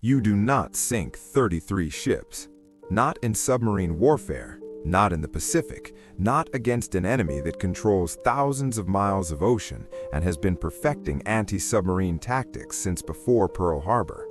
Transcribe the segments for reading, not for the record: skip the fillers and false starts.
You do not sink 33 ships. Not in submarine warfare, not in the Pacific, not against an enemy that controls thousands of miles of ocean and has been perfecting anti-submarine tactics since before Pearl Harbor.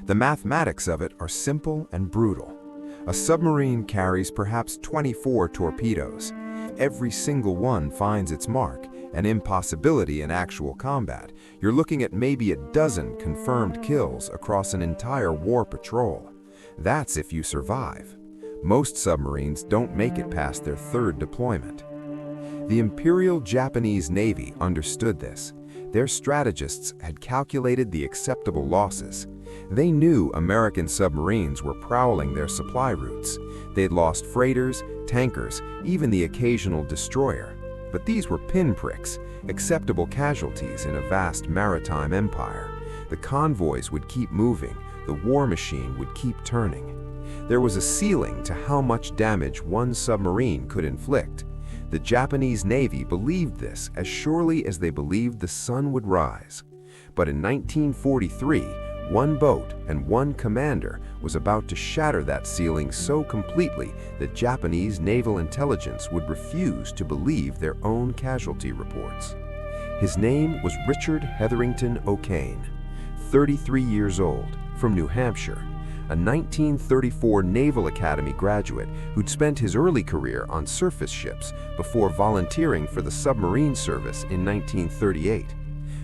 The mathematics of it are simple and brutal. A submarine carries perhaps 24 torpedoes. Every single one finds its mark, an impossibility in actual combat. You're looking at maybe a dozen confirmed kills across an entire war patrol. That's if you survive. Most submarines don't make it past their third deployment. The Imperial Japanese Navy understood this. Their strategists had calculated the acceptable losses. They knew American submarines were prowling their supply routes. They'd lost freighters, tankers, even the occasional destroyer. But these were pinpricks, acceptable casualties in a vast maritime empire. The convoys would keep moving, the war machine would keep turning. There was a ceiling to how much damage one submarine could inflict. The Japanese Navy believed this as surely as they believed the sun would rise. But in 1943, one boat and one commander was about to shatter that ceiling so completely that Japanese naval intelligence would refuse to believe their own casualty reports. His name was RichardOKane, 33 years old, from New Hampshire, a 1934 Naval Academy graduate who'd spent his early career on surface ships before volunteering for the submarine service in 1938.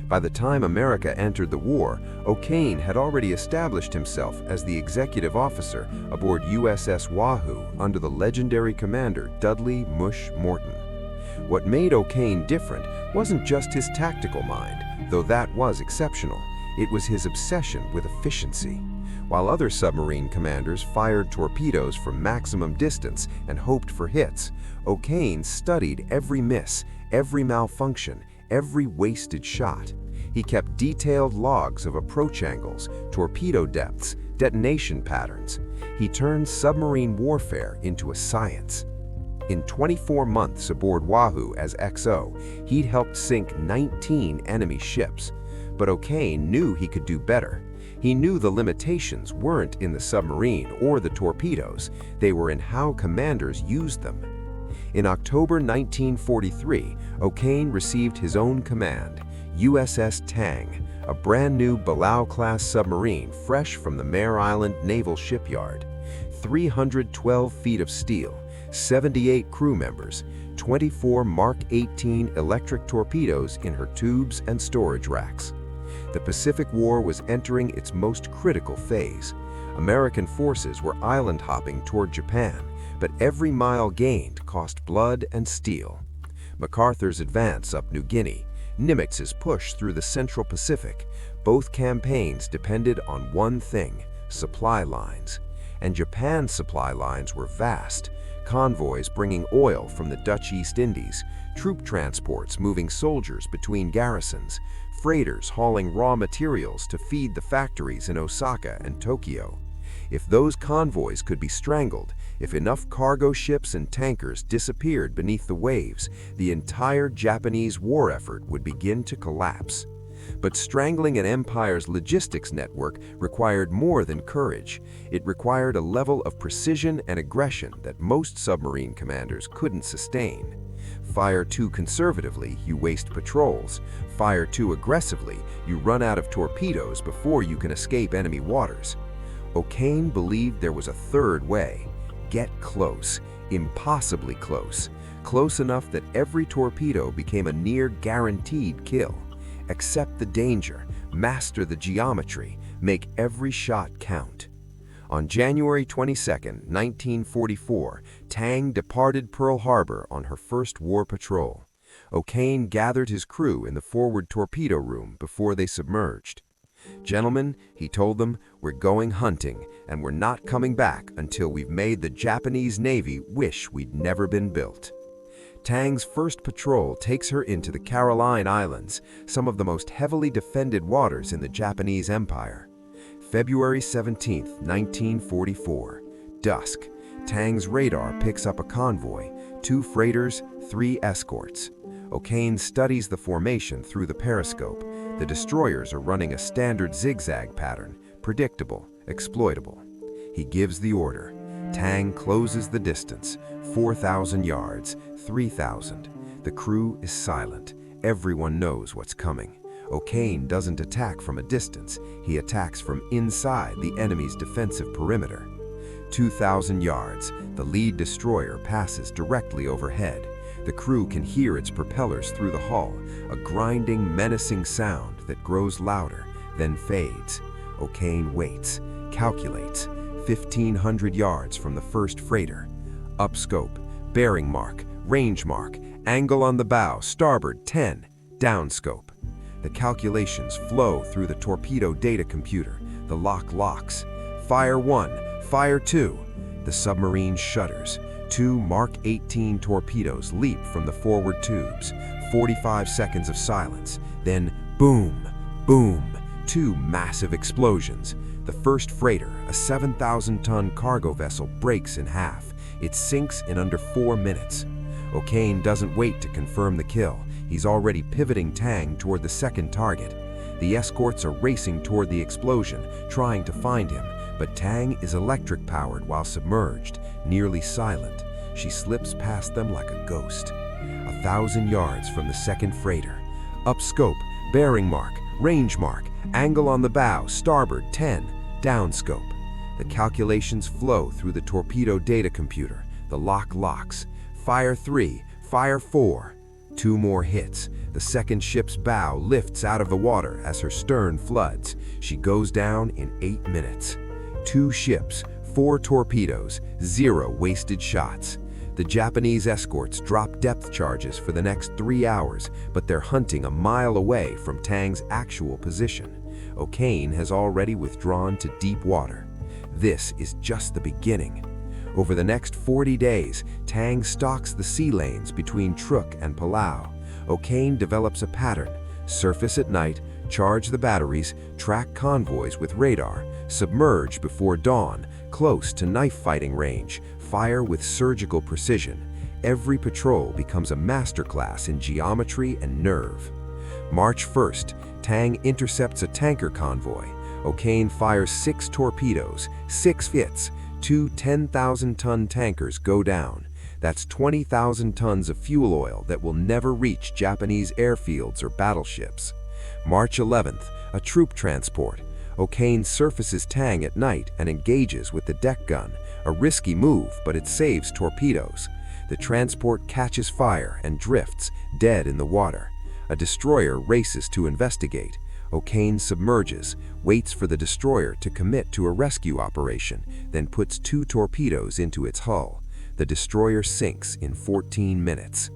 By the time America entered the war, O'Kane had already established himself as the executive officer aboard USS Wahoo under the legendary commander Dudley "Mush" Morton. What made O'Kane different wasn't just his tactical mind, though that was exceptional. It was his obsession with efficiency. While other submarine commanders fired torpedoes from maximum distance and hoped for hits, O'Kane studied every miss, every malfunction, every wasted shot. He kept detailed logs of approach angles, torpedo depths, detonation patterns. He turned submarine warfare into a science. In 24 months aboard Wahoo as XO, he'd helped sink 19 enemy ships. But O'Kane knew he could do better. He knew the limitations weren't in the submarine or the torpedoes, they were in how commanders used them. In October 1943, O'Kane received his own command, USS Tang, a brand new Balao-class submarine fresh from the Mare Island Naval Shipyard. 312 feet of steel, 78 crew members, 24 Mark 18 electric torpedoes in her tubes and storage racks. The Pacific War was entering its most critical phase. American forces were island hopping toward Japan, but every mile gained cost blood and steel. MacArthur's advance up New Guinea, Nimitz's push through the Central Pacific, both campaigns depended on one thing: supply lines. And Japan's supply lines were vast. Convoys bringing oil from the Dutch East Indies, troop transports moving soldiers between garrisons, freighters hauling raw materials to feed the factories in Osaka and Tokyo. If those convoys could be strangled, if enough cargo ships and tankers disappeared beneath the waves, the entire Japanese war effort would begin to collapse. But strangling an empire's logistics network required more than courage. It required a level of precision and aggression that most submarine commanders couldn't sustain. Fire too conservatively, you waste patrols. Fire too aggressively, you run out of torpedoes before you can escape enemy waters. O'Kane believed there was a third way. Get close, impossibly close. Close enough that every torpedo became a near guaranteed kill. Accept the danger, master the geometry, make every shot count. On January 22, 1944, Tang departed Pearl Harbor on her first war patrol. O'Kane gathered his crew in the forward torpedo room before they submerged. "Gentlemen," he told them, "we're going hunting, and we're not coming back until we've made the Japanese Navy wish we'd never been built." Tang's first patrol takes her into the Caroline Islands, some of the most heavily defended waters in the Japanese Empire. February 17, 1944. Dusk. Tang's radar picks up a convoy, 2 freighters, 3 escorts. O'Kane studies the formation through the periscope. The destroyers are running a standard zigzag pattern, predictable, exploitable. He gives the order. Tang closes the distance, 4,000 yards, 3,000. The crew is silent. Everyone knows what's coming. O'Kane doesn't attack from a distance. He attacks from inside the enemy's defensive perimeter. 2,000 yards, the lead destroyer passes directly overhead. The crew can hear its propellers through the hull, a grinding, menacing sound that grows louder, then fades. O'Kane waits, calculates. 1,500 yards from the first freighter. Upscope, bearing mark, range mark, angle on the bow, starboard 10, downscope. The calculations flow through the torpedo data computer. The lock locks. Fire 1, fire 2. The submarine shudders. 2 Mark 18 torpedoes leap from the forward tubes. 45 seconds of silence. Then boom, boom, 2 massive explosions. The first freighter, a 7,000-ton cargo vessel, breaks in half. It sinks in under 4 minutes. O'Kane doesn't wait to confirm the kill. He's already pivoting Tang toward the second target. The escorts are racing toward the explosion, trying to find him, but Tang is electric-powered while submerged, nearly silent. She slips past them like a ghost. 1,000 yards from the second freighter. Upscope, bearing mark, range mark, angle on the bow, starboard 10, downscope. The calculations flow through the torpedo data computer. The lock locks. Fire 3, fire 4. 2 more hits. The second ship's bow lifts out of the water as her stern floods. She goes down in 8 minutes. 2 ships, 4 torpedoes, 0 wasted shots. The Japanese escorts drop depth charges for the next 3 hours, but they're hunting a mile away from Tang's actual position. O'Kane has already withdrawn to deep water. This is just the beginning. Over the next 40 days, Tang stalks the sea lanes between Truk and Palau. O'Kane develops a pattern: surface at night, charge the batteries, track convoys with radar, submerge before dawn, close to knife-fighting range, fire with surgical precision. Every patrol becomes a masterclass in geometry and nerve. March 1st, Tang intercepts a tanker convoy. O'Kane fires 6 torpedoes, 6 hits. 2 10,000-ton tankers go down. That's 20,000 tons of fuel oil that will never reach Japanese airfields or battleships. March 11th, a troop transport. O'Kane surfaces Tang at night and engages with the deck gun. A risky move, but it saves torpedoes. The transport catches fire and drifts, dead in the water. A destroyer races to investigate. O'Kane submerges, waits for the destroyer to commit to a rescue operation, then puts 2 torpedoes into its hull. The destroyer sinks in 14 minutes.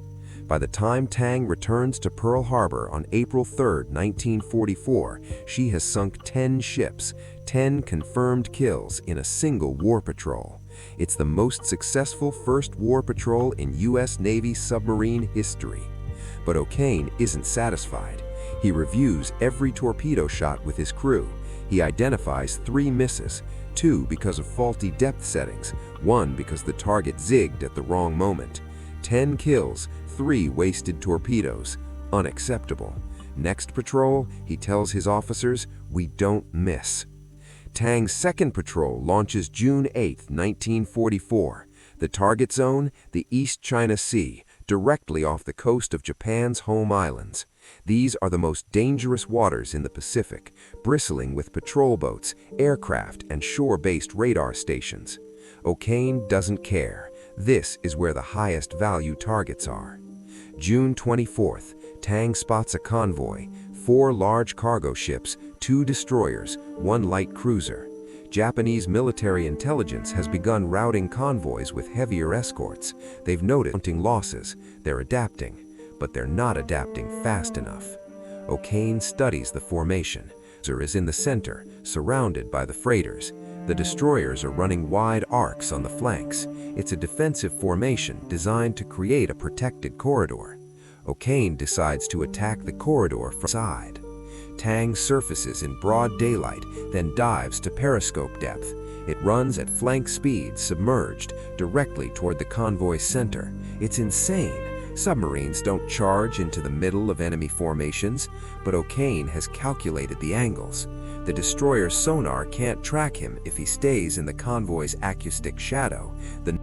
By the time Tang returns to Pearl Harbor on April 3, 1944, she has sunk 10 ships, 10 confirmed kills in a single war patrol. It's the most successful first war patrol in U.S. Navy submarine history. But O'Kane isn't satisfied. He reviews every torpedo shot with his crew. He identifies 3 misses, 2 because of faulty depth settings, 1 because the target zigged at the wrong moment. 10 kills, 3 wasted torpedoes. Unacceptable. Next patrol, he tells his officers, "We don't miss." Tang's second patrol launches June 8, 1944. The target zone, the East China Sea, directly off the coast of Japan's home islands. These are the most dangerous waters in the Pacific, bristling with patrol boats, aircraft, and shore-based radar stations. O'Kane doesn't care. This is where the highest value targets are. June 24th, Tang spots a convoy, 4 large cargo ships, 2 destroyers, 1 light cruiser. Japanese military intelligence has begun routing convoys with heavier escorts. They've noted counting losses. They're adapting, but they're not adapting fast enough. O'Kane studies the formation. Cruiser is in the center, surrounded by the freighters. The destroyers are running wide arcs on the flanks. It's a defensive formation designed to create a protected corridor. O'Kane decides to attack the corridor from the side. Tang surfaces in broad daylight, then dives to periscope depth. It runs at flank speed, submerged, directly toward the convoy's center. It's insane. Submarines don't charge into the middle of enemy formations, but O'Kane has calculated the angles. The destroyer's sonar can't track him if he stays in the convoy's acoustic shadow. The